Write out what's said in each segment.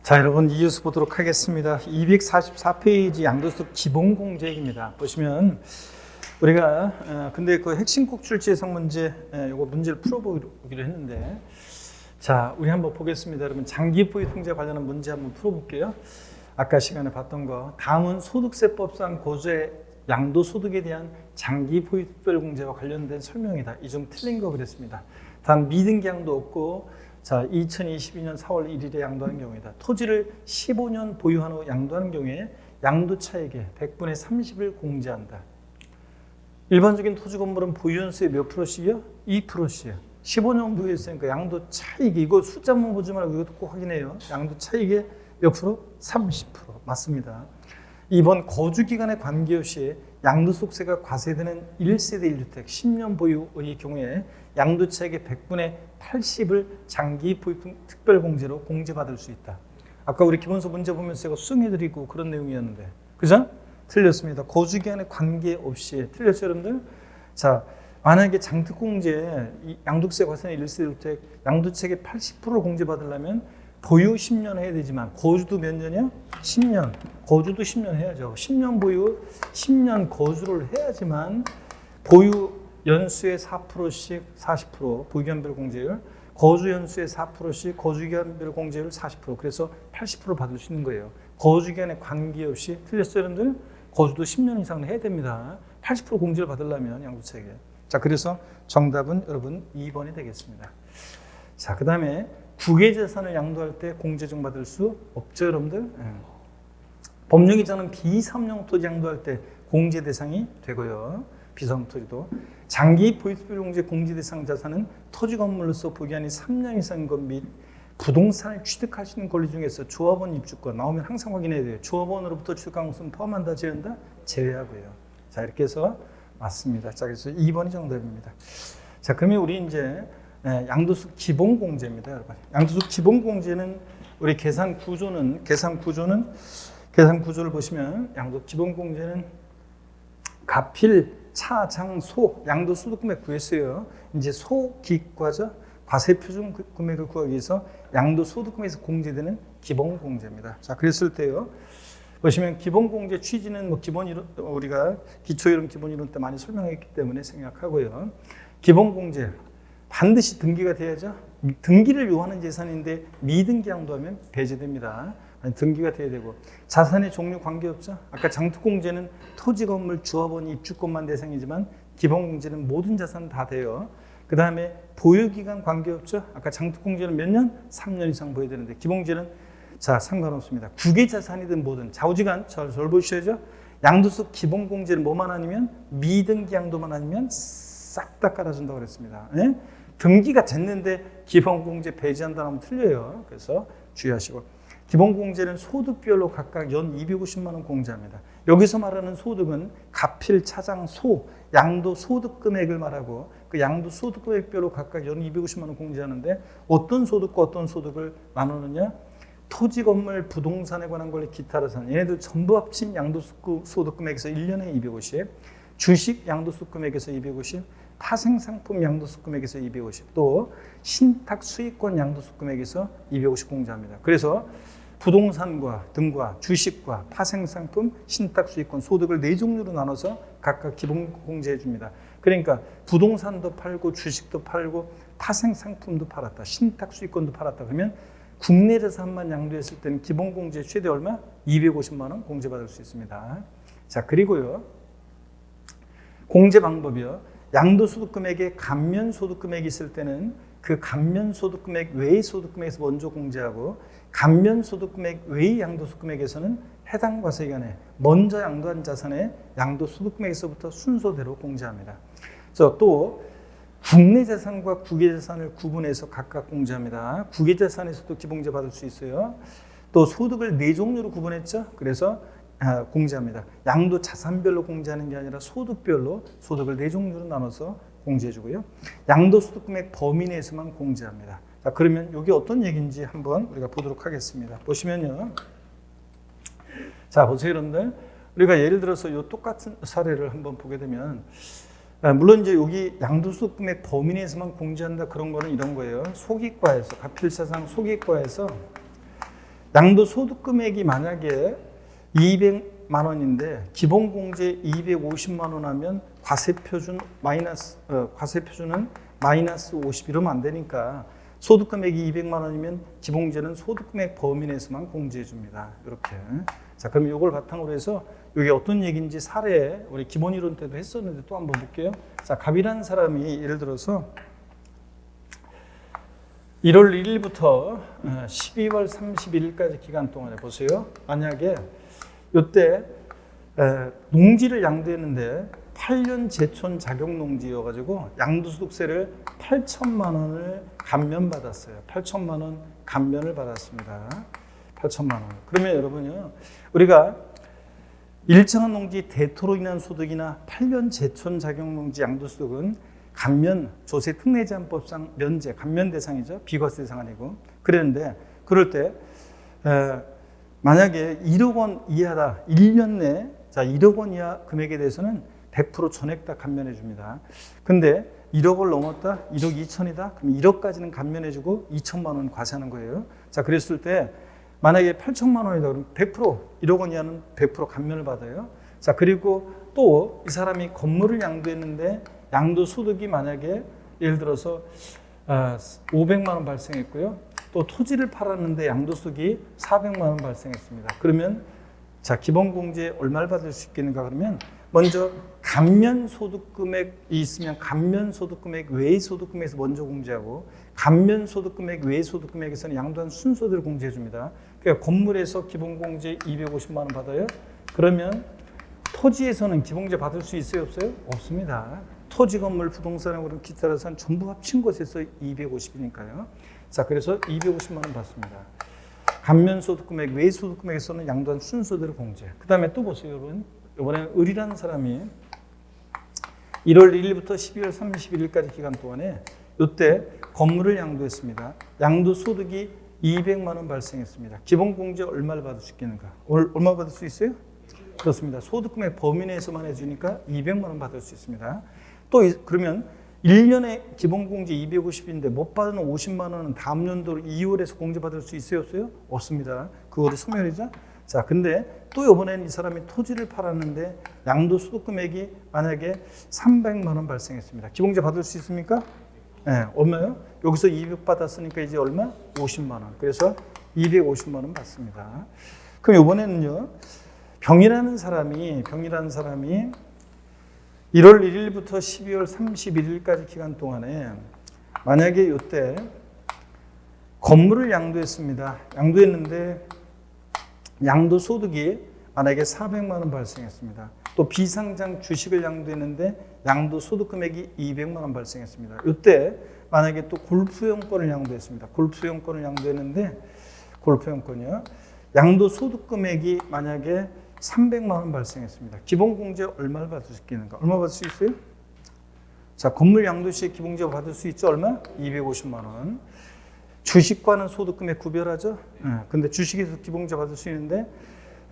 자, 여러분 이유수 보도록 하겠습니다. 244페이지 양도소득 기본공제액입니다. 보시면 우리가 근데 그 핵심 꼭출제 예상 문제 요거 문제를 풀어보기로 했는데, 자, 우리 한번 보겠습니다. 여러분 장기 보유 통제 관련한 문제 한번 풀어볼게요. 아까 시간에 봤던 거, 다음은 소득세법상 고조의 양도소득에 대한 장기 보유 특별공제와 관련된 설명이다. 이 중 틀린 거 그랬습니다. 단 미등기양도 없고, 자, 2022년 4월 1일에 양도하는 경우이다. 토지를 15년 보유한 후 양도하는 경우에 양도차익의 100분의 30을 공제한다. 일반적인 토지 건물은 보유연수의 몇 프로씩이요? 2%씩이요. 15년 보유했으니까 양도차익이, 이거 숫자만 보지 말고 이것도 꼭 확인해요. 양도차익의 몇 프로? 30%. 맞습니다. 이번 거주기간에 관계없이 양도소득세가 과세되는 1세대 1주택 10년 보유의 경우에 양도차익의 100분의 80을 장기 보유 특별공제로 공제받을 수 있다. 아까 우리 기본서 문제 보면서 제가 수정해드리고 그런 내용이었는데, 그죠? 틀렸습니다. 거주기간에 관계없이. 틀렸죠, 여러분들? 자, 만약에 장특공제, 양도세 과세는 1세대 1주택 양도차익의 80%를 공제받으려면 보유 10년 해야 되지만 거주도 몇 년이야? 10년. 거주도 10년 해야죠. 10년 보유, 10년 거주를 해야지만 보유 연수의 4%씩 40%, 보유기간별 공제율, 거주 연수의 4%씩 거주기간별 공제율 40%, 그래서 80% 받을 수 있는 거예요. 거주기간에 관계없이. 틀렸어요, 여러분들? 거주도 10년 이상은 해야 됩니다. 80% 공제를 받으려면 양도차익에. 자, 그래서 정답은 여러분 2번이 되겠습니다. 자, 그 다음에 국외재산을 양도할 때 공제증 받을 수 없죠, 여러분들? 법령이자는 비삼용 토지 양도할 때 공제 대상이 되고요. 비삼용 토지도. 장기 보유특별공제 공제 대상 자산은 토지 건물로서 보유기간이 3년 이상인 것 및 부동산을 취득할 수 있는 권리 중에서 조합원 입주권 나오면 항상 확인해야 돼요. 조합원으로부터 취득한 것은 포함한다, 제한다? 제외하고요. 자, 이렇게 해서 맞습니다. 자, 그래서 2번이 정답입니다. 자, 그러면 우리 이제 양도소득 기본공제입니다, 여러분. 양도소득 기본공제는 우리 계산 구조를 보시면 양도소득 기본공제는 가필, 차, 장, 소, 양도소득 금액 구했어요. 이제 소기과죠. 과세표준 금액을 구하기 위해서 양도소득 금액에서 공제되는 기본공제입니다. 자, 그랬을 때요. 보시면 기본공제 취지는 뭐 기본이론, 우리가 기초이론, 기본이론 때 많이 설명했기 때문에 생략하고요. 기본공제. 반드시 등기가 돼야죠. 등기를 요하는 재산인데 미등기 양도하면 배제됩니다. 등기가 돼야 되고, 자산의 종류 관계없죠. 아까 장특공제는 토지 건물 조합원 입주권만 대상이지만 기본공제는 모든 자산 다 돼요. 그 다음에 보유기간 관계없죠. 아까 장특공제는 몇 년? 3년 이상 보여야 되는데 기본공제는 자, 상관없습니다. 국외자산이든 뭐든 좌우지간 잘 보셔야죠. 양도소득 기본공제는 뭐만 아니면 미등기 양도만 아니면 싹 다 깔아준다고 그랬습니다. 네? 등기가 됐는데 기본공제 배제한다는 하면 틀려요. 그래서 주의하시고, 기본공제는 소득별로 각각 연 250만 원 공제합니다. 여기서 말하는 소득은 가필, 차장, 소, 양도소득 금액을 말하고 그 양도소득 금액별로 각각 연 250만 원 공제하는데 어떤 소득과 어떤 소득을 나누느냐? 토지, 건물, 부동산에 관한 권리, 기타 자산, 얘네들 전부 합친 양도소득 금액에서 1년에 250, 주식 양도소득 금액에서 250, 파생상품 양도소득 금액에서 250, 또 신탁 수익권 양도소득 금액에서 250 공제합니다. 그래서 부동산과 등과 주식과 파생상품, 신탁 수익권, 소득을 4종류로 나눠서 각각 기본 공제해 줍니다. 그러니까 부동산도 팔고 주식도 팔고 파생상품도 팔았다, 신탁 수익권도 팔았다 그러면 국내 자산만 양도했을 때는 기본 공제 최대 얼마? 250만 원 공제받을 수 있습니다. 자, 그리고요. 공제 방법이요. 양도소득 금액에 감면소득 금액이 있을 때는 그 감면소득 금액 외의 소득 금액에서 먼저 공제하고, 감면소득 금액 외의 양도소득 금액에서는 해당 과세기간에 먼저 양도한 자산의 양도소득 금액에서부터 순서대로 공제합니다. 그래서 또 국내 자산과 국외 자산을 구분해서 각각 공제합니다. 국외 자산에서도 기본공제 받을 수 있어요. 또 소득을 4종류로 구분했죠. 그래서 공제합니다. 양도 자산별로 공제하는 게 아니라 소득별로 소득을 4종류로 나눠서 공제해주고요. 양도소득 금액 범위 내에서만 공제합니다. 자, 그러면 이게 어떤 얘기인지 한번 우리가 보도록 하겠습니다. 보시면요. 자, 보세요, 여러분들. 우리가 예를 들어서 이 똑같은 사례를 한번 보게 되면, 물론 이제 여기 양도소득 금액 범위 내에서만 공제한다 그런 거는 이런 거예요. 소기과에서, 가필차상 소기과에서 양도소득 금액이 만약에 200만 원인데 기본공제 250만 원 하면 과세표준 과세표준은 마이너스 50 이러면 안 되니까 소득금액이 200만 원이면 기본공제는 소득금액 범위 내에서만 공제해 줍니다. 이렇게. 자, 그럼 이걸 바탕으로 해서 이게 어떤 얘기인지 사례 우리 기본 이론 때도 했었는데 또 한번 볼게요. 자, 갑이라는 사람이 예를 들어서 1월 1일부터 12월 31일까지 기간 동안에 보세요. 만약에 이때 농지를 양도했는데 8년 제촌 자격 농지여가지고 양도소득세를 8천만 원을 감면받았어요. 8천만 원 감면을 받았습니다. 8천만 원. 그러면 여러분요, 우리가 일정한 농지 대토로 인한 소득이나 8년 제촌 자격 농지 양도소득은 감면 조세 특례제한법상 면제 감면 대상이죠. 비과세 대상 아니고. 그랬는데 그럴 때 만약에 1억 원 이하다, 1년 내, 자, 1억 원 이하 금액에 대해서는 100% 전액 다 감면해 줍니다. 근데 1억을 넘었다, 1억 2천이다, 그럼 1억까지는 감면해 주고 2천만 원 과세하는 거예요. 자, 그랬을 때 만약에 8천만 원이다, 그럼 100%, 1억 원 이하는 100% 감면을 받아요. 자, 그리고 또 이 사람이 건물을 양도했는데 양도소득이 만약에 예를 들어서 500만 원 발생했고요. 또 토지를 팔았는데 양도소득이 400만 원 발생했습니다. 그러면 자, 기본공제 얼마를 받을 수 있겠는가 그러면 먼저 감면소득금액이 있으면 감면소득금액 외의 소득금액에서 먼저 공제하고 감면소득금액 외의 소득금액에서는 양도한 순서대로 공제해 줍니다. 그러니까 건물에서 기본공제 250만 원 받아요. 그러면 토지에서는 기본공제 받을 수 있어요, 없어요? 없습니다. 토지, 건물, 부동산하고 기타라서는 전부 합친 것에서 250이니까요. 자, 그래서 250만 원 받습니다. 감면소득금액, 외소득금액에서는 양도한 순서대로 공제. 그 다음에 또 보세요, 여러분. 이번에 을이라는 사람이 1월 1일부터 12월 31일까지 기간 동안에 이때 건물을 양도했습니다. 양도소득이 200만 원 발생했습니다. 기본공제 얼마를 받을 수 있겠는가? 얼마 받을 수 있어요? 그렇습니다. 소득금액 범위 내에서만 해주니까 200만 원 받을 수 있습니다. 또 그러면 1년에 기본공제 250인데 못 받은 50만 원은 다음 연도 2월에서 공제받을 수 있어요, 없어요? 없습니다. 그거를 소멸이죠. 자, 근데 또 이번에는 이 사람이 토지를 팔았는데 양도소득금액이 만약에 300만 원 발생했습니다. 기본공제 받을 수 있습니까? 네, 얼마요? 여기서 200 받았으니까 이제 얼마? 50만 원. 그래서 250만 원 받습니다. 그럼 이번에는요, 병이라는 사람이 1월 1일부터 12월 31일까지 기간 동안에 만약에 이때 건물을 양도했습니다. 양도했는데 양도소득이 만약에 400만 원 발생했습니다. 또 비상장 주식을 양도했는데 양도소득금액이 200만 원 발생했습니다. 이때 만약에 또 골프용권을 양도했습니다. 골프용권을 양도했는데 골프용권이요. 양도소득금액이 만약에 300만 원 발생했습니다. 기본공제 얼마를 받을 수 있겠는가? 얼마 받을 수 있어요? 자, 건물 양도 시에 기본공제 받을 수 있죠? 얼마? 250만 원. 주식과는 소득금액 구별하죠? 근데 주식에서 기본공제 받을 수 있는데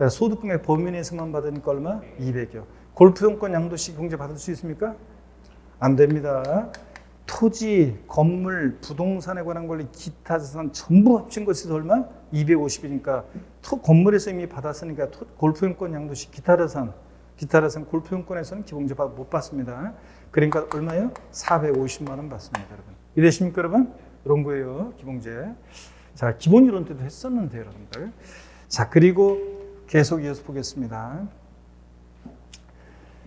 소득금액 범위 내에서만 받으니까 얼마? 200이요. 골프용권 양도 시 기본공제 받을 수 있습니까? 안 됩니다. 토지, 건물, 부동산에 관한 권리, 기타 자산 전부 합친 것에서 얼마? 250이니까 건물에서 이미 받았으니까 골프용권 양도시 기타 자산 골프용권에서는 기본공제 못 받습니다. 그러니까 얼마요? 450만 원 받습니다, 여러분. 이해되십니까, 여러분? 이런 거예요, 기본공제. 자, 기본 이론 때도 했었는데, 여러분들. 자, 그리고 계속 이어서 보겠습니다.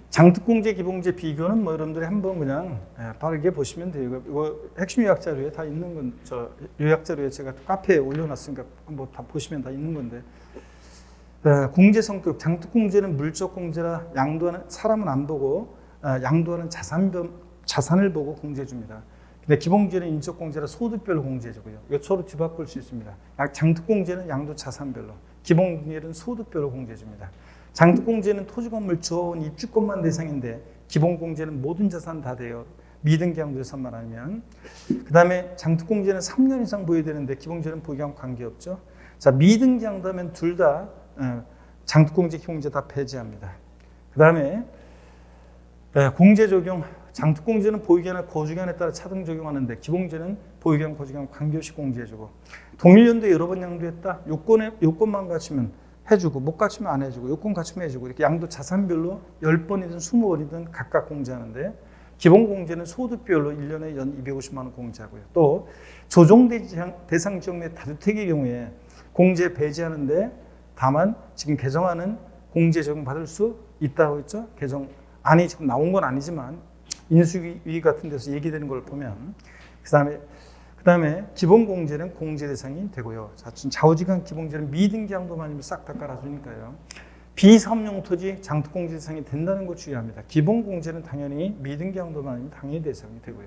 장특공제, 기본공제 비교는 뭐 여러분들이 한번 그냥 빠르게 보시면 돼요. 이거 핵심 요약 자료에 다 있는 건, 요약 자료에 제가 카페에 올려놨으니까 한번 다 보시면 다 있는 건데. 공제 성격, 장특공제는 물적 공제라 양도하는 사람은 안 보고 양도하는 자산을 보고 공제해 줍니다. 근데 기본공제는 인적 공제라 소득별로 공제해 주고요. 이거 서로 뒤바꿀 수 있습니다. 장특공제는 양도 자산별로, 기본공제는 소득별로 공제해 줍니다. 장특공제는 토지, 건물, 주원, 입주권만 대상인데 기본공제는 모든 자산 다 돼요. 미등기 양도에서만 하면. 그 다음에 장특공제는 3년 이상 보유되는데 기본공제는 보유하고 관계없죠. 자, 미등기 양도하면 둘 다 장특공제, 기본공제 다 폐지합니다. 그 다음에 공제 적용, 장특공제는 보유기한이나 거주기한에 따라 차등 적용하는데 기본공제는 보유경, 거주경 관계없이 공제해주고 동일 연도에 여러 번 양도했다. 요건만 갖추면 해주고 못 갖추면 안 해주고 요건 갖추면 해주고 이렇게 양도 자산별로 10번이든 20번이든 각각 공제하는데 기본 공제는 소득별로 1년에 연 250만 원 공제하고요. 또 조정 대상 지역 내 다주택의 경우에 공제 배제하는데 다만 지금 개정안은 공제 적용받을 수 있다고 했죠. 개정안이 지금 나온 건 아니지만 인수위 같은 데서 얘기되는 걸 보면 그다음에 기본 공제는 공제 대상이 되고요. 좌우지간 기본공제는 미등기 양도만 아니면 싹 다 깔아주니까요. 비사업용 토지 장특공제 대상이 된다는 거 주의합니다. 기본 공제는 당연히 미등기 양도만 아니면 당연히 대상이 되고요.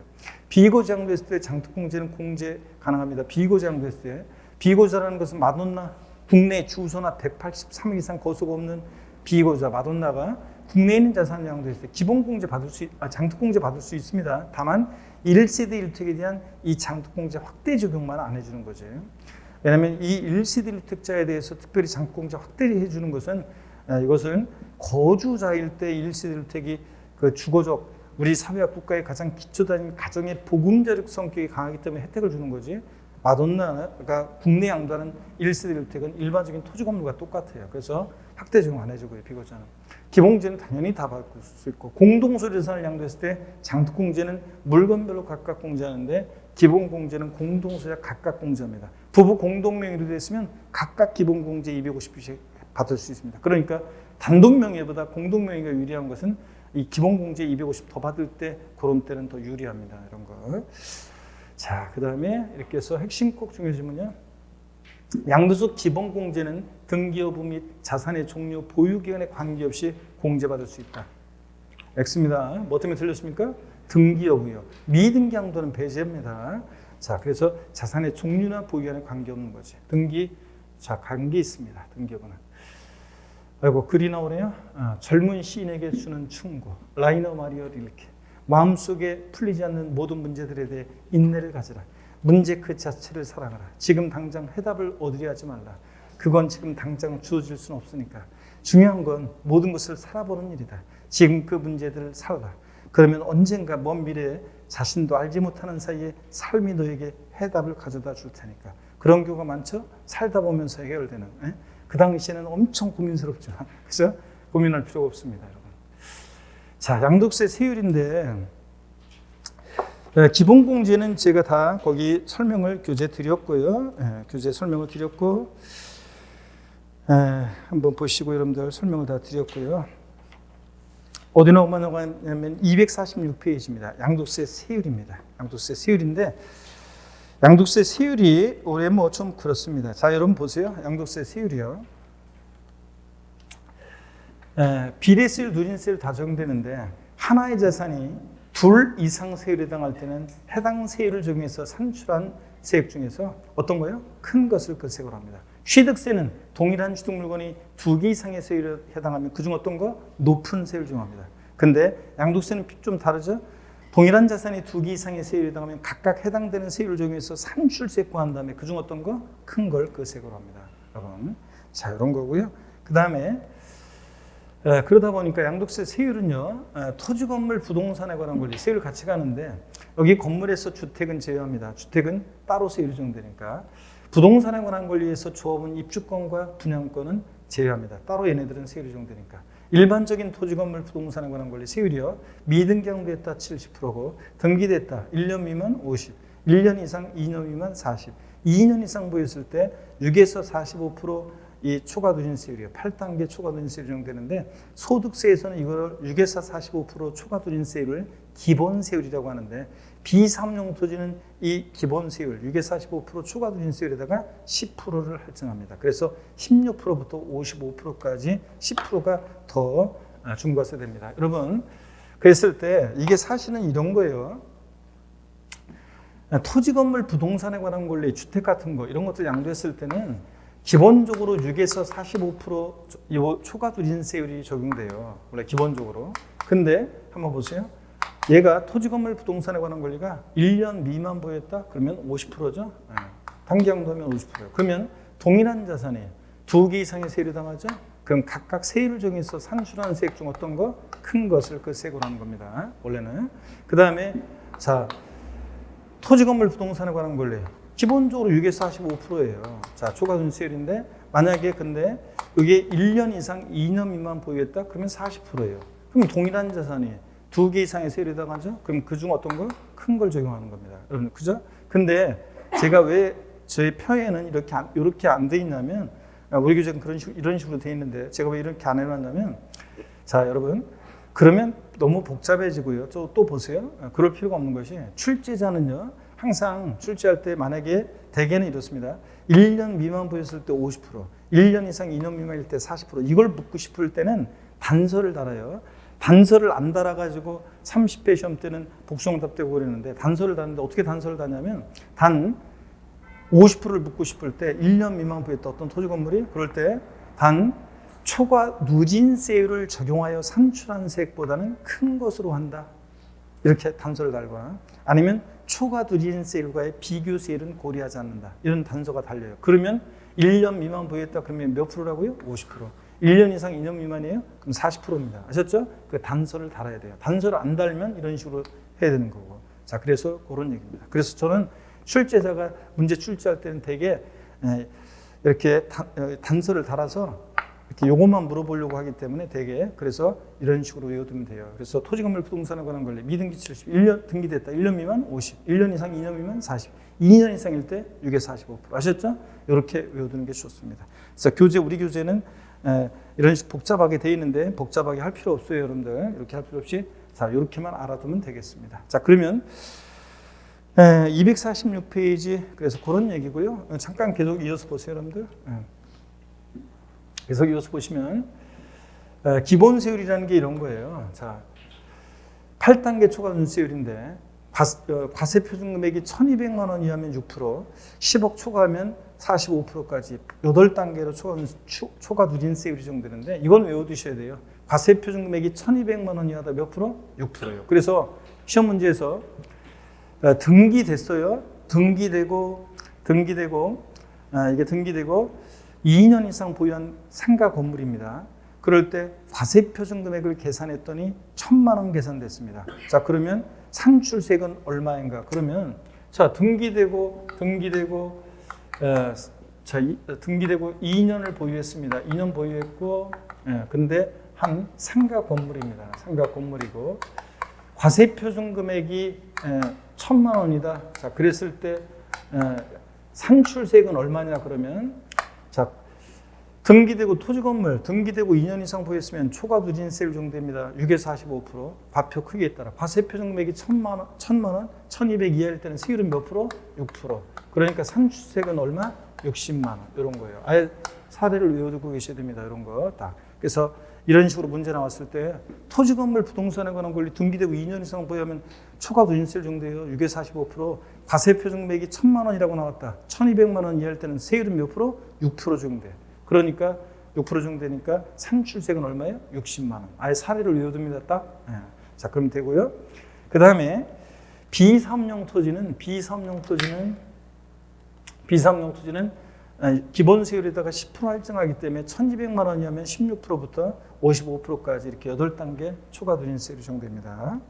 비고지 양도했을 때 장특공제는 공제 가능합니다. 비고지 양도했을 때 비고자라는 것은 마돈나 국내 주소나 183일 이상 거소가 없는 비고자 마돈나가 국내에 있는 자산을 양도했을 때 기본 공제 장특공제 받을 수 있습니다. 다만 1세대 1주택에 대한 이 장특공제 확대 적용만 안 해주는 거죠. 왜냐하면 이 1세대 1주택자에 대해서 특별히 장특공제 확대해 주는 것은 이것은 거주자일 때 1세대 1주택이 그 주거적 우리 사회와 국가의 가장 기초단위 가정의 보금자력 성격이 강하기 때문에 혜택을 주는 거지. 마돈나가 국내 양도하는 1세대 1주택은 일반적인 토지 건물과 똑같아요. 그래서 확대 적용 안 해주고요. 비고자는. 기본공제는 당연히 다 받을 수 있고 공동소유재산을 양도했을 때 장특공제는 물건별로 각각 공제하는데 기본공제는 공동소유자 각각 공제합니다. 부부 공동명의로 됐으면 각각 기본공제 250씩 받을 수 있습니다. 그러니까 단독명의보다 공동명의가 유리한 것은 이 기본공제 250 더 받을 때 그런 때는 더 유리합니다. 이런 거. 자, 그 다음에 이렇게 해서 핵심 꼭 중요하지만요. 양도소 기본공제는 등기여부 및 자산의 종류, 보유기간에 관계없이 공제받을 수 있다. X입니다. 뭐 때문에 틀렸습니까? 등기여부요. 미등기 양도는 배제입니다. 자, 그래서 자산의 종류나 보유기간에 관계없는 거지. 관계 있습니다. 등기여부는. 아이고, 글이 나오네요. 젊은 시인에게 주는 충고. 라이너 마리어 릴케. 마음속에 풀리지 않는 모든 문제들에 대해 인내를 가지라. 문제 그 자체를 사랑하라. 지금 당장 해답을 얻으려 하지 말라. 그건 지금 당장 주어질 수는 없으니까. 중요한 건 모든 것을 살아보는 일이다. 지금 그 문제들을 살아라. 그러면 언젠가 먼 미래에 자신도 알지 못하는 사이에 삶이 너에게 해답을 가져다 줄 테니까. 그런 경우가 많죠? 살다 보면서 해결되는. 그 당시에는 엄청 고민스럽죠. 그래서 고민할 필요가 없습니다, 여러분. 자, 양도세 세율인데 기본공제는 제가 다 거기 설명을 교재 드렸고요. 교재 설명을 드렸고 한번 보시고 여러분들 설명을 다 드렸고요. 어디 나오냐면 246페이지입니다. 양도세 세율입니다. 양도세 세율인데 양도세 세율이 올해 뭐 좀 그렇습니다. 자, 여러분 보세요. 양도세 세율이요. 비례세율, 누진세율 다 적용되는데 하나의 자산이 둘 이상 세율에 해당할 때는 해당 세율을 적용해서 산출한 세액 중에서 어떤 거예요? 큰 것을 그 세액으로 합니다. 취득세는 동일한 취득 물건이 2개 이상의 세율에 해당하면 그중 어떤 거? 높은 세율을 적용합니다. 근데 양도세는 좀 다르죠? 동일한 자산이 2개 이상의 세율에 해당하면 각각 해당되는 세율을 적용해서 산출세 구한 다음에 그중 어떤 거? 큰 걸 그 세액으로 합니다. 여러분. 자, 이런 거고요. 그 다음에 그러다 보니까 양도세 세율은요, 토지 건물 부동산에 관한 권리 세율을 같이 가는데 여기 건물에서 주택은 제외합니다. 주택은 따로 세율이 적용되니까 부동산에 관한 권리에서 조합은 입주권과 분양권은 제외합니다. 따로 얘네들은 세율이 적용되니까 일반적인 토지 건물 부동산에 관한 권리 세율이요, 미등기 양도했다 70%고 등기됐다 1년 미만 50, 1년 이상 2년 미만 40, 2년 이상 보였을 때 6에서 45% 이 초과누진세율이에요. 8단계 초과누진세율이 적용되는데 소득세에서는 이걸 6에서 45% 초과누진세율을 기본세율이라고 하는데 비사업용 토지는 이 기본세율 6에서 45% 초과누진세율에다가 10%를 할증합니다. 그래서 16%부터 55%까지 10%가 더 중과세됩니다. 여러분, 그랬을 때 이게 사실은 이런 거예요. 토지 건물 부동산에 관한 권리, 주택 같은 거 이런 것들 양도했을 때는 기본적으로 6에서 45% 초과누진세율이 적용돼요. 원래 기본적으로. 근데 한번 보세요. 얘가 토지 건물 부동산에 관한 권리가 1년 미만 보였다? 그러면 50%죠. 단기 양도하면 50%예요. 그러면 동일한 자산이 2개 이상의 세율이 당하죠. 그럼 각각 세율을 정해서 산출하는 세액 중 어떤 거? 큰 것을 그 세액으로 하는 겁니다. 원래는. 그 다음에 자, 토지 건물 부동산에 관한 권리. 기본적으로 6에서 45%예요. 자, 초과 누진세율인데 만약에 근데 이게 1년 이상 2년 미만 보유했다? 그러면 40%예요. 그럼 동일한 자산이 2개 이상의 세율이 나가죠? 그럼 그중 어떤 거? 큰 걸 적용하는 겁니다. 여러분, 그죠? 근데 제가 왜 저희 표에는 이렇게 안 돼 있냐면, 우리 교재는 이런 식으로 돼 있는데, 제가 왜 이렇게 안 해놨냐면, 자, 여러분, 그러면 너무 복잡해지고요. 또 보세요. 그럴 필요가 없는 것이, 출제자는요, 항상 출제할 때 만약에 대개는 이렇습니다. 1년 미만 보였을 때 50%, 1년 이상 2년 미만일 때 40%, 이걸 묻고 싶을 때는 단서를 달아요. 단서를 안 달아가지고 30회 시험 때는 복수응답 되고 그러는데, 단서를 달는데 어떻게 단서를 다냐면, 단 50%를 묻고 싶을 때 1년 미만 보였던 어떤 토지 건물이 그럴 때 단 초과 누진세율을 적용하여 산출한 세액보다는 큰 것으로 한다. 이렇게 단서를 달거나, 아니면 초과 누진세율과의 비교세율은 고려하지 않는다. 이런 단서가 달려요. 그러면 1년 미만 보였다 그러면 몇 프로라고요? 50%. 1년 이상 2년 미만이에요? 그럼 40%입니다. 아셨죠? 그 단서를 달아야 돼요. 단서를 안 달면 이런 식으로 해야 되는 거고. 자, 그래서 그런 얘기입니다. 그래서 저는 출제자가 문제 출제할 때는 되게 이렇게 단서를 달아서 이렇게 요것만 물어보려고 하기 때문에 되게 그래서 이런 식으로 외워두면 돼요. 그래서 토지건물 부동산에 관한 권리 미등기 70, 1년 등기됐다. 1년 미만 50, 1년 이상 2년 미만 40, 2년 이상일 때 6에서 45%. 아셨죠? 이렇게 외워두는 게 좋습니다. 그래서 우리 교재는 이런 식 복잡하게 돼 있는데 복잡하게 할 필요 없어요, 여러분들. 이렇게 할 필요 없이 자, 이렇게만 알아두면 되겠습니다. 자, 그러면 246페이지 그래서 그런 얘기고요. 잠깐 계속 이어서 보세요, 여러분들. 계속 이어서 보시면 기본 세율이라는 게 이런 거예요. 자, 8단계 초과 누진세율인데 과세 표준 금액이 1,200만 원 이하면 6%, 10억 초과하면 45%까지 8단계로 초과 누진세율이 정되는데 이건 외워두셔야 돼요. 과세 표준 금액이 1,200만 원 이하다 몇 프로? 6%예요. 그래서 시험 문제에서 등기됐어요. 등기되고 이게 등기되고 2년 이상 보유한 상가 건물입니다. 그럴 때 과세 표준 금액을 계산했더니 1,000만 원 계산됐습니다. 자, 그러면 산출세액은 얼마인가? 그러면 자, 등기되고 2년을 보유했습니다. 2년 보유했고, 근데 한 상가 건물입니다. 상가 건물이고 과세 표준 금액이 1,000만 원이다. 자, 그랬을 때 산출세액은 얼마냐? 그러면 자, 등기되고 토지건물 등기되고 2년 이상 보였으면 초과 누진세율 정도입니다. 6에서 45%. 과표 크기에 따라 과세 표준 금액이 1,000만 원, 1,200 이하일 때는 세율은 몇 프로? 6%. 그러니까 산출세액은 얼마? 60만 원. 이런 거예요. 아예 사례를 외워두고 계셔야 됩니다. 이런 거 딱. 그래서 이런 식으로 문제 나왔을 때 토지건물 부동산에 관한 권리 등기되고 2년 이상 보유하면 초과 누진세율 정도예요. 6에서 45%. 과세 표준 금액이 1,000만 원이라고 나왔다. 1,200만 원 이하일 때는 세율은 몇 프로? 6% 정도. 그러니까 6% 정도 되니까 산출세액은 얼마예요? 60만 원. 아예 사례를 외워둡니다. 딱. 자, 그럼 되고요. 그 다음에 비사업용 토지는 기본 세율에다가 10% 할증하기 때문에 1,200만 원이면 16%부터 55%까지 이렇게 8단계 초과 누진세율이 적용됩니다.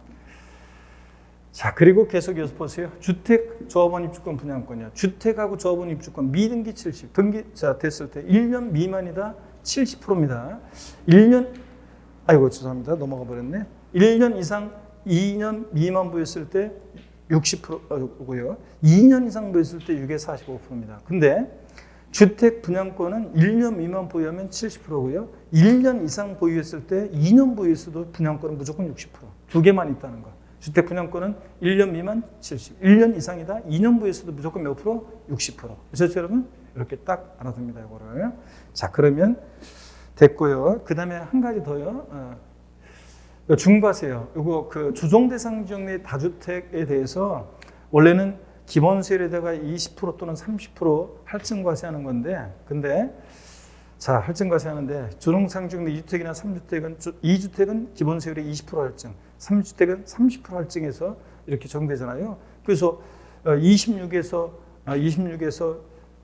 자, 그리고 계속 이어서 보세요. 주택 조합원 입주권 분양권이요. 주택하고 조합원 입주권 미등기 70. 등기 자 됐을 때 1년 미만이다 70%입니다. 1년 죄송합니다. 넘어가 버렸네. 1년 이상 2년 미만 보였을 때 60%고요. 2년 이상 보였을 때 6에서 45%입니다. 근데 주택 분양권은 1년 미만 보유하면 70%고요. 1년 이상 보유했을 때 2년 보유했어도 분양권은 무조건 60%. 두 개만 있다는 거. 주택 분양권은 1년 미만 70, 1년 이상이다. 2년 보유했어도 무조건 몇 프로? 60%. 그렇죠, 여러분? 이렇게 딱 알아둡니다, 이거를. 자, 그러면 됐고요. 그 다음에 한 가지 더요. 중과세요. 이거 그 조정대상 지역 내 다주택에 대해서 원래는 기본세율에다가 20% 또는 30% 할증과세하는 건데, 근데 자, 할증과세 하는데 조정상 지역 내 2주택이나 3주택은 2주택은 기본세율에 20% 할증, 3주택은 30% 할증해서 이렇게 적용되잖아요. 그래서 26에서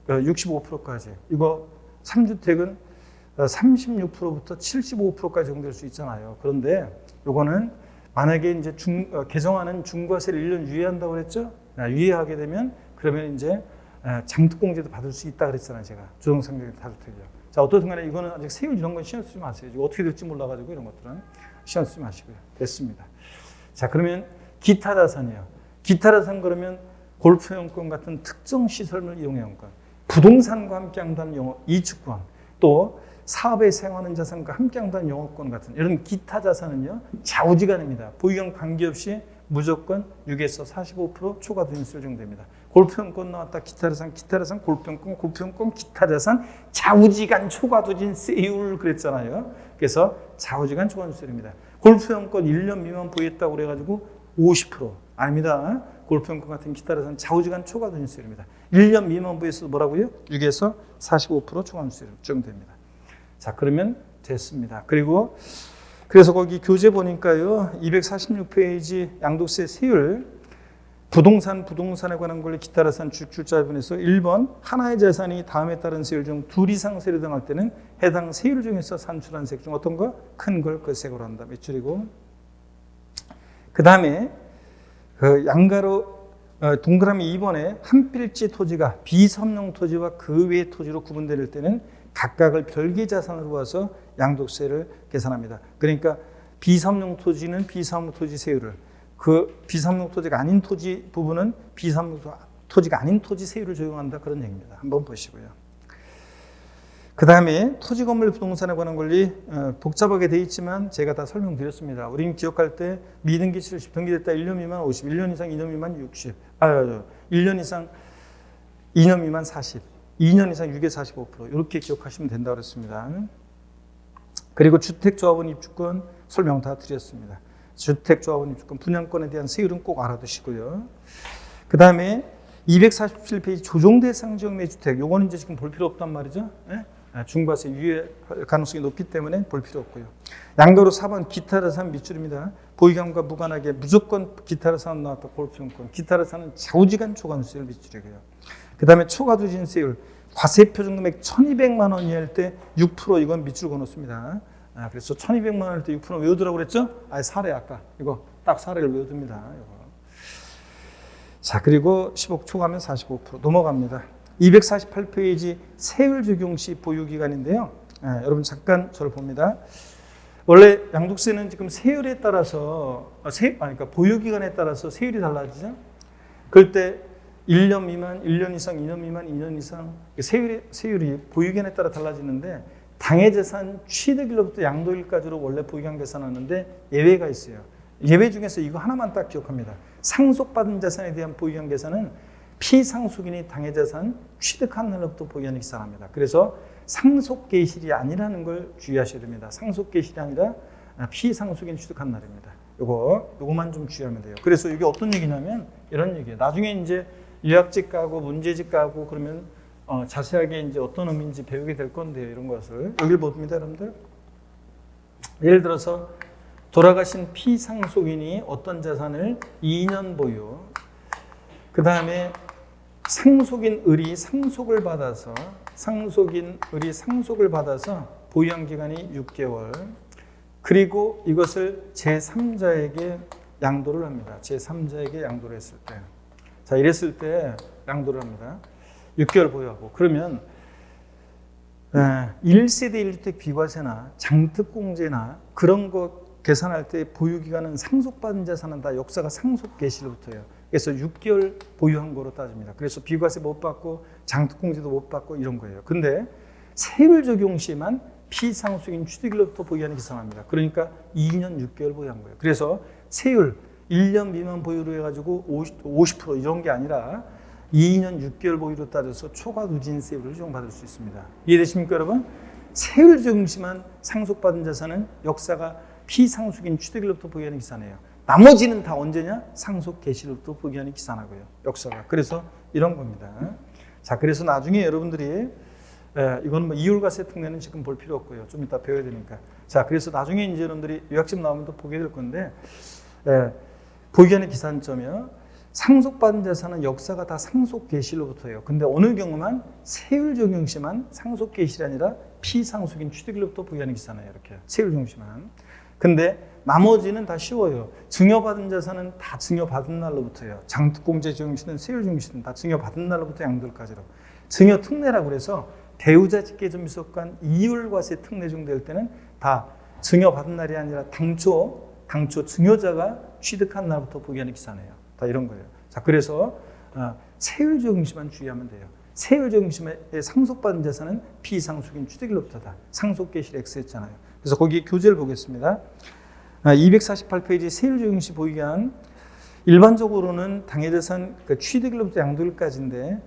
65%까지 이거 3주택은 36%부터 75%까지 적용될 수 있잖아요. 그런데 요거는 만약에 이제 개정하는 중과세를 1년 유예한다고 그랬죠? 유예하게 되면 그러면 이제 장특공제도 받을 수 있다 그랬잖아요. 제가 조정상경의 다주택이요. 자, 어떻든 간에 이거는 아직 세율 이런 건 신경 쓰지 마세요. 어떻게 될지 몰라가지고 이런 것들은 신경 쓰지 마시고요. 됐습니다. 자, 그러면 기타 자산이요. 기타 자산 그러면 골프용권 같은 특정 시설물 이용용권, 부동산과 함께 한다는 영업 이축권, 또 사업에 사용하는 자산과 함께 한다는 영업권 같은 이런 기타 자산은요, 좌우지간입니다. 보유형 관계없이 무조건 6에서 45% 초과 누진세율 적용됩니다. 골프용권 나왔다. 기타 자산, 기타 자산, 골프용권, 골프용권, 기타 자산, 좌우지간 초과 누진세율 그랬잖아요. 그래서 좌우지간 초과 누진세율입니다. 골프용권 1년 미만 보유했다고 그래가지고 50% 아닙니다. 골프용권 같은 기타 자산 좌우지간 초과 누진세율입니다. 1년 미만 보유해서 뭐라고요? 6에서 45% 초과 누진세율 적용됩니다. 자, 그러면 됐습니다. 그리고 그래서 거기 교재 보니까요, 246페이지 양도세 세율, 부동산에 관한 권리 기타 자산 주출자분에서 1번 하나의 자산이 다음에 따른 세율 중 둘 이상 세율에 해당할 때는 해당 세율 중에서 산출한 세액 중 어떤 거? 큰 걸 그 세액으로 한다. 몇 줄이고. 그 다음에 그 양가로 동그라미 2번에 한 필지 토지가 비섬용 토지와 그 외의 토지로 구분될 때는 각각을 별개 자산으로 봐서 양도세를 계산합니다. 그러니까 비섬용 토지는 비섬용 토지 세율을, 그 비섬용 토지가 아닌 토지 부분은 비섬용 토지가 아닌 토지 세율을 적용한다, 그런 얘기입니다. 한번 보시고요. 그 다음에 토지 건물 부동산에 관한 권리 복잡하게 돼 있지만 제가 다 설명드렸습니다. 우리는 기억할 때 미등기 70, 등기됐다 1년 미만 50, 1년 이상 2년 미만 60, 1년 이상 2년 미만 40, 2년 이상 6에 45% 이렇게 기억하시면 된다고 그랬습니다. 그리고 주택조합원 입주권 설명 다 드렸습니다. 주택조합원 입주권 분양권에 대한 세율은 꼭 알아두시고요. 그 다음에 247페이지 조정대상 지역 내 주택, 요거는 이제 지금 볼 필요 없단 말이죠. 네? 중과세 유예 가능성이 높기 때문에 볼 필요 없고요. 양가로 4번 기타 자산 밑줄입니다. 보유경과 무관하게 무조건 기타 자산 나왔다. 골프용권. 기타 자산은 좌우지간 초과누세율 밑줄이고요. 그 다음에 초과누진세율 과세표준 금액 1,200만 원 이하일 때 6% 이건 밑줄 그어놓습니다. 그래서 1,200만 원일 때 6% 외우더라고 그랬죠? 사례 아까 이거 딱 사례를 외워둡니다. 이거. 자, 그리고 10억 초과하면 45% 넘어갑니다. 248페이지 세율 적용 시 보유기간인데요. 여러분 잠깐 저를 봅니다. 원래 양도세는 지금 세율에 따라서 그러니까 보유기간에 따라서 세율이 달라지죠. 그럴 때 1년 미만, 1년 이상, 2년 미만, 2년 이상 세율이 보유기간에 따라 달라지는데 당해재산 취득일로부터 양도일까지로 원래 보유기간 계산하는데 예외가 있어요. 예외 중에서 이거 하나만 딱 기억합니다. 상속받은 자산에 대한 보유기간 계산은 피상속인이 당해재산 취득한 날로부터 보유기간을 계산합니다. 그래서 상속계실이 아니라는 걸 주의하셔야 됩니다. 상속계실이 아니라 피상속인 취득한 날입니다. 요거만 좀 주의하면 돼요. 그래서 이게 어떤 얘기냐면 이런 얘기예요. 나중에 이제 요약집 가고 문제집 가고 그러면 자세하게 이제 어떤 의미인지 배우게 될 건데요. 이런 것을 여기를 봅니다, 여러분들. 예를 들어서 돌아가신 피상속인이 어떤 자산을 2년 보유, 그 다음에 상속인 을이 상속을 받아서 보유한 기간이 6개월, 그리고 이것을 제3자에게 양도를 합니다. 제3자에게 양도를 했을 때. 자, 이랬을 때 양도를 합니다. 6개월 보유하고. 그러면 1세대 1주택 비과세나 장특공제나 그런 거 계산할 때 보유기간은 상속받은 자산은 다 역사가 상속계시로부터예요. 그래서 6개월 보유한 거로 따집니다. 그래서 비과세 못 받고 장특공제도 못 받고 이런 거예요. 근데 세율 적용 시에만 피상속인 취득일로부터 보유하는 계산합니다. 그러니까 2년 6개월 보유한 거예요. 그래서 세율 1년 미만 보유로 해가지고 50% 이런 게 아니라 2년 6개월 보유로 따져서 초과 누진세율을 적용받을 수 있습니다. 이해되십니까, 여러분? 세율 적용 시만 상속받은 자산은 역사가 피상속인 취득일로부터 보유하는 계산이에요. 나머지는 다 언제냐? 상속 개시로부터 보유하는 계산하고요. 역사가. 그래서 이런 겁니다. 자, 그래서 나중에 여러분들이 이건 뭐 이율과세 특례는 지금 볼 필요 없고요. 좀 이따 배워야 되니까. 자, 그래서 나중에 이제 여러분들이 요약집 나오면 또 보게 될 건데 보유하는 계산점이요. 상속받은 자산은 역사가 다 상속 개시로부터예요. 근데 어느 경우만 세율 적용 시만 상속 개시이 아니라 피상속인 취득일로부터 보유하는 계산이에요. 이렇게 세율 적용 시만. 근데 나머지는 다 쉬워요. 증여받은 자산은 다 증여받은 날로부터예요. 장특공제 증여시든 세율 증여시든 다 증여받은 날로부터 양도일까지로. 증여 특례라고 그래서 대우자 직계점 미속관 이율과세 특례 중될 때는 다 증여받은 날이 아니라 당초 증여자가 취득한 날부터 보기에는 기산해요. 다 이런 거예요. 자, 그래서 세율 증여시만 주의하면 돼요. 세율 증여시에 상속받은 자산은 비상속인 취득일로부터다. 상속계실 X 했잖아요. 그래서 거기 교재를 보겠습니다. 248페이지 세율 증여시 보유한 일반적으로는 당해자산 취득일로부터 양도일까지인데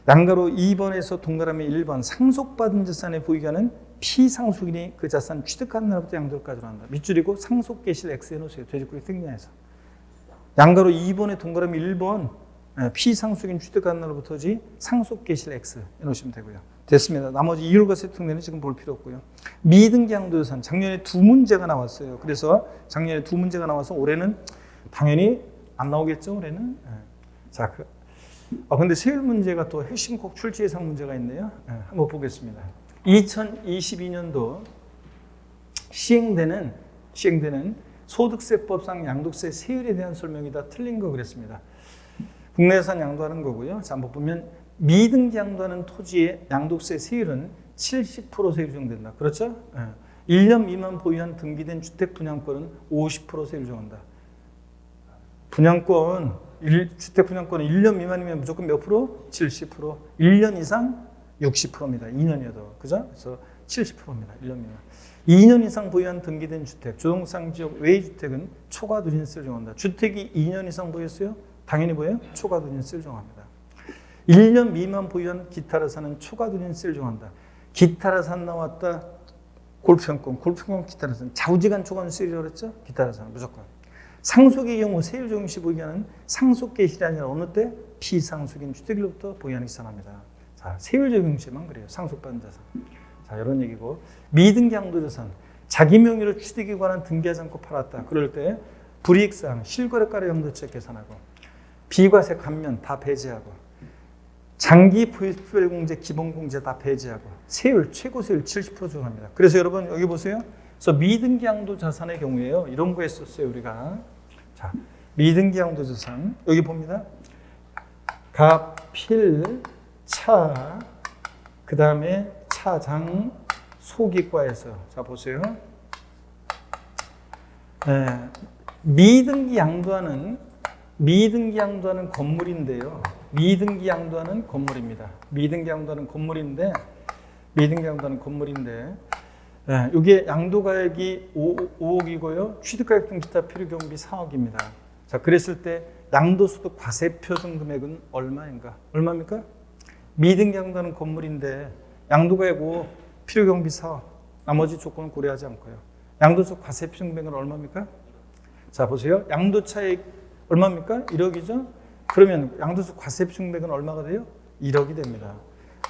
양가로 2번에서 동그라미 1번 상속받은 자산의 보유가는 피상속인이 그 자산 취득한 날부터 양도일까지로 한다. 밑줄이고 상속계실 X 해놓으세요. 돼지고기 특례에서. 양가로 2번에 동그라미 1번 피상속인 취득한 날부터지 상속계실 X 해놓으시면 되고요. 됐습니다. 나머지 이율과세 특례는 지금 볼 필요 없고요. 미등기 양도자산 작년에 2문제가 나왔어요. 그래서 작년에 2문제가 나와서 올해는 당연히 안 나오겠죠. 올해는. 자, 근데 세율 문제가 또 핵심 꼭 출제 예상 문제가 있네요. 한번 보겠습니다. 2022년도 시행되는 소득세법상 양도세 세율에 대한 설명이 다 틀린 거 그랬습니다. 국내산 양도하는 거고요. 자, 한번 보면 미등기 양도하는 토지의 양도세 세율은 70% 세율 적용된다. 그렇죠? 1년 미만 보유한 등기된 주택 분양권은 50% 세율 적용한다. 주택 분양권은 1년 미만이면 무조건 몇 프로? 70%. 1년 이상 60%입니다. 2년이어도. 그죠? 그래서 70%입니다. 1년 미만. 2년 이상 보유한 등기된 주택, 조동상 지역 외의 주택은 초과 누진세를 적용한다. 주택이 2년 이상 보였어요? 당연히 뭐예요? 초과 누진세를 적용합니다. 1년 미만 보유한 기타라산은 초과 누진세를 적용한다. 기타라산 나왔다. 골프형권 기타라산. 좌우지간 초과 누진세라고 그랬죠? 기타라산 무조건. 상속의 경우 세율 적용시 보유하는 상속계실이 아니라 어느 때? 피상속인 주택일로부터 보유하는 기산합니다. 자, 세율 적용시만 그래요. 상속받은 자산. 자, 이런 얘기고. 미등기 양도자산. 자기 명의로 취득에 관한 등기하지 않고 팔았다. 그럴 때 불이익사항, 실거래가로 양도책 계산하고 비과세 감면 다 배제하고 장기 부익별공제, 기본공제 다 배제하고 세율, 최고세율 70% 적용합니다. 그래서 여러분 여기 보세요. 그래서 미등기 양도자산의 경우에요. 이런 거 했었어요. 우리가. 자, 미등기 양도자산 여기 봅니다. 갑필, 차, 그 다음에 차장, 소기과에서 자 보세요. 미등기 양도하는 건물인데요. 미등기 양도하는 건물인데 이게 양도가액이 5억이고요. 취득가액 등 기타 필요 경비 4억입니다. 자, 그랬을 때 양도소득 과세표준 금액은 얼마입니까? 미등기 양도하는 건물인데 양도가액 5억, 필요 경비 4억, 나머지 조건은 고려하지 않고요. 양도소득 과세표준 금액은 얼마입니까? 자, 보세요. 양도차익 얼마입니까? 1억이죠? 그러면 양도소득 과세표준 금액은 얼마가 돼요? 1억이 됩니다.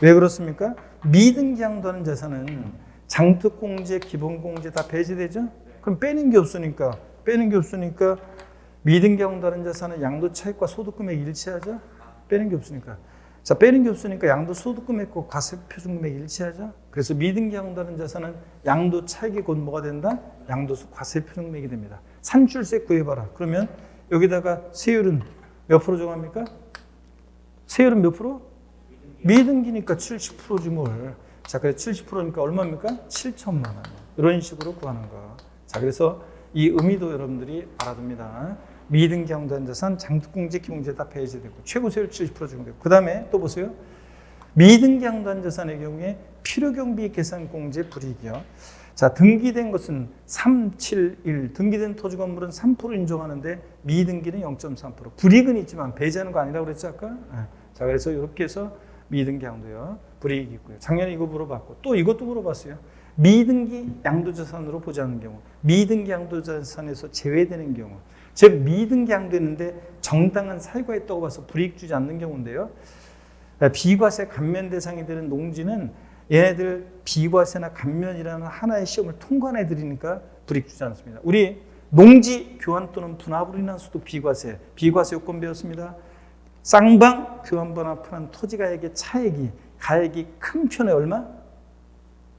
왜 그렇습니까? 미등기 양도하는 자산은 장특공제, 기본공제 다 배제되죠? 그럼 빼는 게 없으니까 미등기 양도하는 자산은 양도차익과 소득금액이 일치하죠? 빼는 게 없으니까 양도소득금액과 과세표준금액이 일치하죠? 그래서 미등기 양도하는 자산은 양도차익이 곧 뭐가 된다? 양도소득 과세표준금액이 됩니다. 산출세 구해봐라. 그러면 여기다가 세율은 몇 프로 정합니까? 세율은 몇 프로? 미등기니까 70%지 뭘. 자, 그래서 70%니까 얼마입니까? 7천만 원. 이런 식으로 구하는 거. 자, 그래서 이 의미도 여러분들이 알아둡니다. 미등기 양도한 자산, 장특공제, 기본공제 다 배제되고 최고세율 70% 적용되고 그 다음에 또 보세요. 미등기 양도한 자산의 경우에 필요경비 계산공제 불이익이요. 자, 등기된 것은 371, 등기된 토지 건물은 3% 인정하는데 미등기는 0.3%. 불이익은 있지만 배제하는 거 아니라고 그랬죠 아까? 자, 그래서 이렇게 해서 미등기 양도요. 불이익이 있고요. 작년에 이거 물어봤고 또 이것도 물어봤어요. 미등기 양도자산으로 보자는 경우, 미등기 양도자산에서 제외되는 경우, 즉 미등기 양도했는데 정당한 사유가 있다고 봐서 불이익 주지 않는 경우인데요. 비과세 감면 대상이 되는 농지는 얘네들 비과세나 감면이라는 하나의 시험을 통과한 애들이니까 불이익 주지 않습니다. 우리 농지 교환 또는 분합으로 인한 소득 비과세 요건 배웠습니다. 쌍방 교환 분합한 토지 가액의 차액이 가액이 큰 편에 얼마?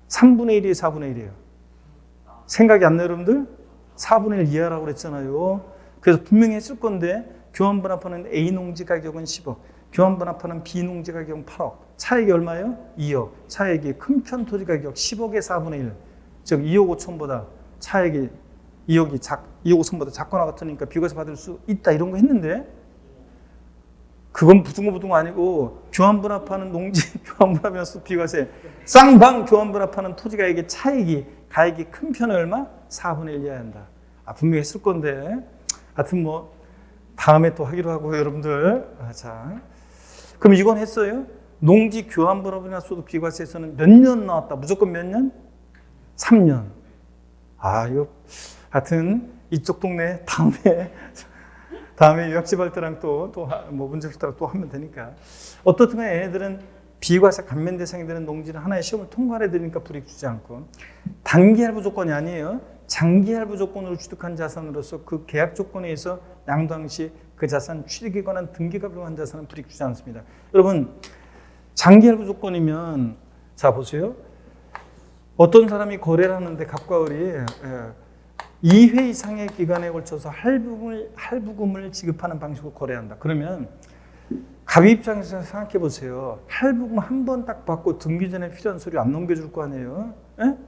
3분의 1이에요, 4분의 1이에요. 생각이 안 나요, 여러분들? 4분의 1 이하라고 그랬잖아요. 그래서 분명히 했을 건데 교환분합하는 A 농지 가격은 10억, 교환분합하는 B 농지 가격은 8억. 차액이 얼마예요? 2억. 차액이 큰 편 토지 가격 10억의 4분의 1. 즉 2억 5천보다 차액이 2억 5천보다 작거나 같으니까 비과세 받을 수 있다 이런 거 했는데 그건 부등호 아니고 교환분합하는 농지 교환분합이라서 비과세 쌍방 교환분합하는 토지 가격의 차익이 가액이 큰 편은 얼마? 4분의 1 이하야 한다. 분명히 했을 건데 하여튼 뭐 다음에 또 하기로 하고 여러분들 자 그럼 이건 했어요? 농지 교환분합이나 소득 비과세에서는 몇 년 나왔다? 무조건 몇 년? 3년. 이거 하여튼 이쪽 동네 다음에 유학집 할 때랑 또 뭐 문제 풀 때랑 또 하면 되니까. 어떻든 간에 얘네들은 비과세 감면 대상이 되는 농지는 하나의 시험을 통과해 드리니까 불이익 주지 않고 단기 할부 조건이 아니에요. 장기 할부 조건으로 취득한 자산으로서 그 계약 조건에 의해서 양도한 시 그 자산 취득에 관한 등기가 불가한 자산은 불이익 주지 않습니다. 여러분 장기 할부 조건이면 자 보세요. 어떤 사람이 거래를 하는데 갑과 을이 2회 이상의 기간에 걸쳐서 할부금을 지급하는 방식으로 거래한다. 그러면 갑의 입장에서 생각해 보세요. 할부금 한 번 딱 받고 등기 전에 필요한 서류 안 넘겨줄 거 아니에요?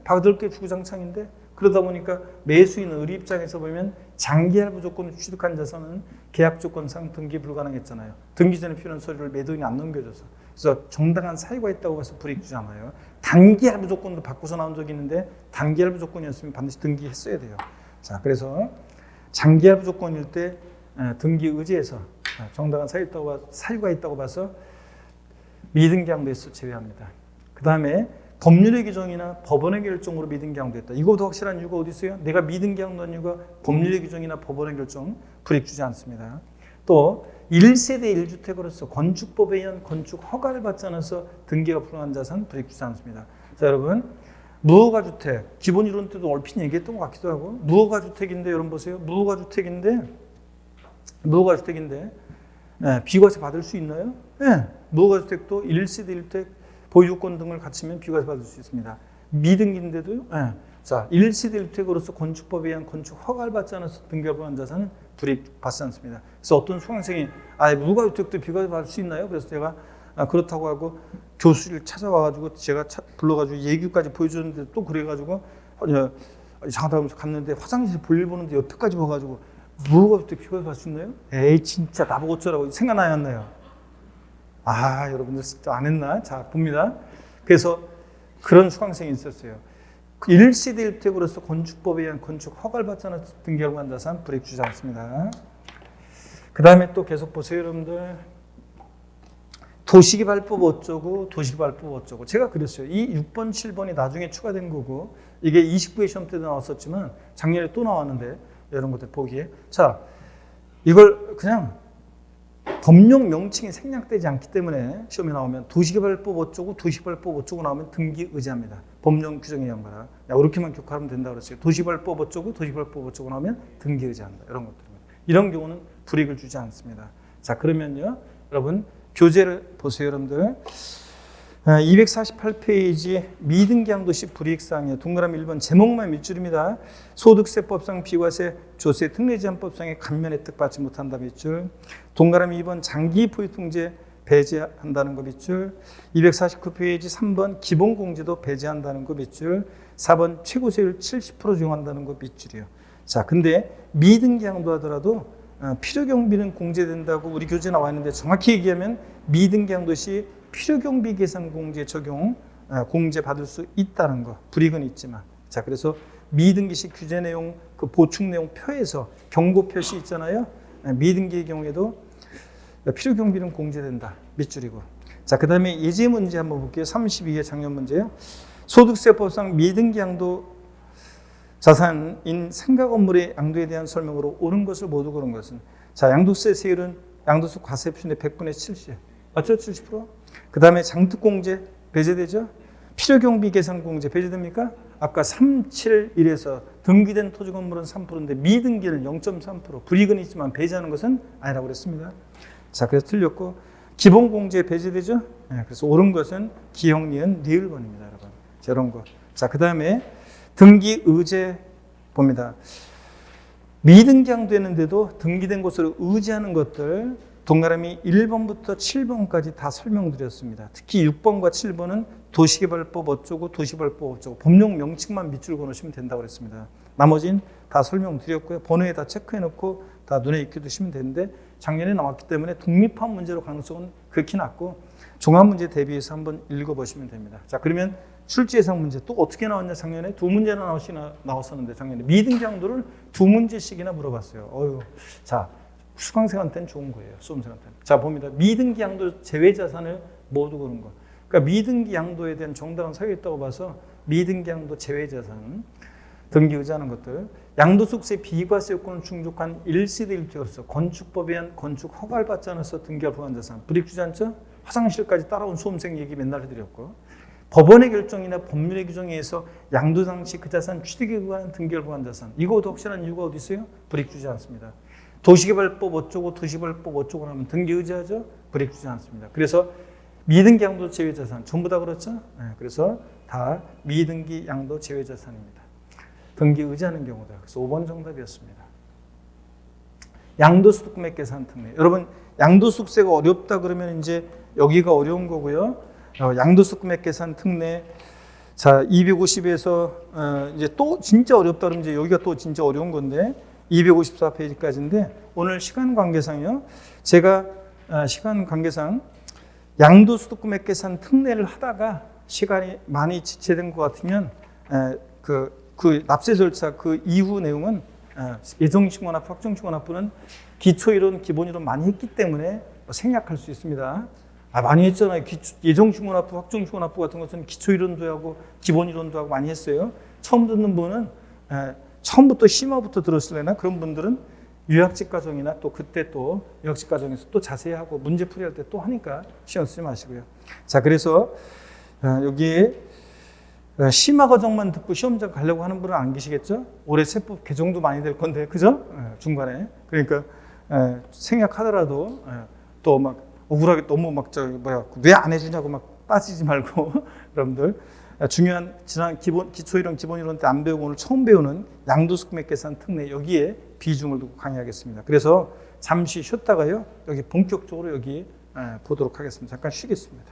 받을 게 주구장창인데 그러다 보니까 매수인 의 입장에서 보면 장기 할부 조건을 취득한 자산은 계약 조건상 등기 불가능했잖아요. 등기 전에 필요한 서류를 매도인이 안 넘겨줘서. 그래서 정당한 사유가 있다고 봐서 불이익 주지 않아요. 단기 할부 조건도 바꿔서 나온 적이 있는데 단기 할부 조건이었으면 반드시 등기했어야 돼요. 자, 그래서 장기 할부 조건일 때 등기 의지에서 정당한 사유가 있다고 봐서 미등기 양도에서 제외합니다. 그 다음에 법률의 규정이나 법원의 결정으로 미등기 양도했다. 이거보다 확실한 이유가 어디 있어요? 내가 미등기 양도한 이유가 법률의 규정이나 법원의 결정 불이익 주지 않습니다. 또 1세대 1주택으로서 건축법에 의한 건축 허가를 받지 않아서 등기가 불가한 자산 불이익 주지 않습니다. 자, 여러분 무허가 주택 기본 이론 때도 얼핏 얘기했던 것 같기도 하고 무허가 주택인데 여러분 보세요. 무허가 주택인데 비과세 받을 수 있나요? 네. 무허가 주택도 1세대 1주택 보유권 등을 갖추면 비과세 받을 수 있습니다. 미등기인데도요. 네. 자, 1세대 1주택으로서 건축법에 의한 건축 허가를 받지 않아서 등기가 불가한 자산은 불이익 받지 않습니다. 그래서 어떤 수강생이 무허가 주택도 비과세 받을 수 있나요? 그래서 제가 그렇다고 하고 교수를 찾아와가지고 제가 불러가지고 예규까지 보여줬는데 또 그래가지고 이상하다면서 갔는데 화장실 볼일 보는데 옆에까지 와가지고 무허가 주택 비과세 받을 수 있나요? 에이 진짜 나보고 어쩌라고 생각나요 안 나요? 여러분들 진짜 안 했나? 자 봅니다. 그래서 그런 수강생이 있었어요. 1세대 1주택으로서 건축법에 의한 건축 허가를 받지 않아서 등기하고 한 자산 불이익 주지 않습니다. 그 다음에 또 계속 보세요 여러분들. 도시개발법 어쩌고 도시개발법 어쩌고 제가 그랬어요. 이 6번 7번이 나중에 추가된 거고 이게 29회 시험 때도 나왔었지만 작년에 또 나왔는데 이런 것들 보기에 자 이걸 그냥 법령 명칭이 생략되지 않기 때문에 시험에 나오면 도시개발법 어쩌고 도시개발법 어쩌고 나오면 등기 의지합니다. 법령 규정에 의한 거라. 이렇게만 기억하면 된다고 그랬어요. 도시개발법 어쩌고 도시개발법 어쩌고 나오면 등기 의지한다. 이런 것들입니다. 이런 경우는 불이익을 주지 않습니다. 자 그러면요 여러분 교재를 보세요 여러분들. 248페이지 미등기 양도시 불이익사항이에요. 동그라미 1번 제목만 밑줄입니다. 소득세법상 비과세 조세 특례제한법상의 감면 혜택 받지 못한다 밑줄. 동그라미 2번 장기 포유통제 배제한다는 거 밑줄. 249페이지 3번 기본공제도 배제한다는 거 밑줄. 4번 최고세율 70% 적용한다는 거 밑줄이요. 자 근데 미등기 양도하더라도 필요경비는 공제된다고 우리 교재 나와 있는데 정확히 얘기하면 미등기 양도시 필요경비 계산 공제 적용 공제 받을 수 있다는 거 불이익은 있지만 자 그래서 미등기시 규제 내용 그 보충 내용 표에서 경고 표시 있잖아요. 미등기의 경우에도 필요경비는 공제된다 밑줄이고 자 그다음에 예제 문제 한번 볼게요. 32회 작년 문제요. 소득세법상 미등기 양도 자산인 생각 건물의 양도에 대한 설명으로 옳은 것을 모두 고른 것은 자 양도세 세율은 양도세 과세 표준의 100분의 70 맞죠? 70%? 그 다음에 장특공제 배제되죠? 필요경비 계산 공제 배제됩니까? 아까 371에서 등기된 토지 건물은 3%인데 미등기는 0.3% 불이익은 있지만 배제하는 것은 아니라고 그랬습니다. 자 그래서 틀렸고 기본공제 배제되죠? 네, 그래서 옳은 것은 기역, 니은, 리을번입니다 여러분. 자, 이런 거. 자 그 다음에 등기 의제 봅니다. 미등기양도했는데도 등기된 곳으로 의지하는 것들 동그라미 1번부터 7번까지 다 설명드렸습니다. 특히 6번과 7번은 도시개발법 어쩌고 도시개발법 어쩌고 법령 명칭만 밑줄 그어놓으시면 된다고 그랬습니다. 나머지는 다 설명드렸고요. 번호에 다 체크해놓고 다 눈에 익혀두시면 되는데 작년에 나왔기 때문에 독립한 문제로 가능성은 극히 낮고 종합문제 대비해서 한번 읽어보시면 됩니다. 자, 그러면 출제예상 문제 또 어떻게 나왔냐? 작년에 두 문제나 나왔었는데 작년에 미등기양도를 두 문제씩이나 물어봤어요. 어휴, 자, 수강생한테는 좋은 거예요. 수험생한테는. 자, 봅니다. 미등기양도 제외자산을 모두 그런 거. 그러니까 미등기양도에 대한 정당한 사유가 있다고 봐서 미등기양도 제외자산 등기 의지하는 것들, 양도소득세 비과세 요건을 충족한 1세대 1주택으로서 건축법에 의한 건축 허가를 받지 않아서 등기할 보관자산, 불이익주저앉죠? 화장실까지 따라온 수험생 얘기 맨날 해드렸고, 법원의 결정이나 법률의 규정에 의해서 양도 당시 그 자산 취득에 관한 등기할 보관자산, 이거도 확실한 이유가 어디 있어요? 불이익주저앉습니다. 도시개발법 어쩌고 도시개발법 어쩌고 하면 등기 의지하죠? 불이익주저앉습니다. 그래서 미등기 양도 제외자산 전부 다 그렇죠? 네, 그래서 다 미등기 양도 제외자산입니다. 등기 의지하는 경우다. 그래서 5번 정답이었습니다. 양도소득금액 계산 특례. 여러분 양도소득세가 어렵다 그러면 이제 여기가 어려운 거고요. 양도소득금액 계산 특례. 자, 250에서 이제 또 진짜 어렵다 그러면 이제 여기가 또 진짜 어려운 건데 254페이지까지인데 오늘 시간 관계상요. 제가 시간 관계상 양도소득금액 계산 특례를 하다가 시간이 많이 지체된 것 같으면 그 납세 절차 그 이후 내용은 예정신고납부, 확정신고납부는 기초이론, 기본이론 많이 했기 때문에 생략할 수 있습니다. 많이 했잖아요. 예정신고납부, 확정신고납부 같은 것은 기초이론도 하고 기본이론도 하고 많이 했어요. 처음 듣는 분은 처음부터 심화부터 들었을래나 그런 분들은 유학직 과정이나 또 그때 또 유학직 과정에서 또 자세히 하고 문제 풀이할 때 또 하니까 신경 쓰지 마시고요. 자, 그래서 여기에 심화 과정만 듣고 시험장 가려고 하는 분은 안 계시겠죠? 올해 세법 개정도 많이 될 건데, 그죠? 중간에. 그러니까 생략하더라도 또 막 억울하게 너무 막 왜 안 해주냐고 막 따지지 말고 여러분들 중요한 지난 기초이론, 기본이론 때 안 배우고 오늘 처음 배우는 양도소득금액 계산 특례 여기에 비중을 두고 강의하겠습니다. 그래서 잠시 쉬었다가요 여기 본격적으로 여기 보도록 하겠습니다. 잠깐 쉬겠습니다.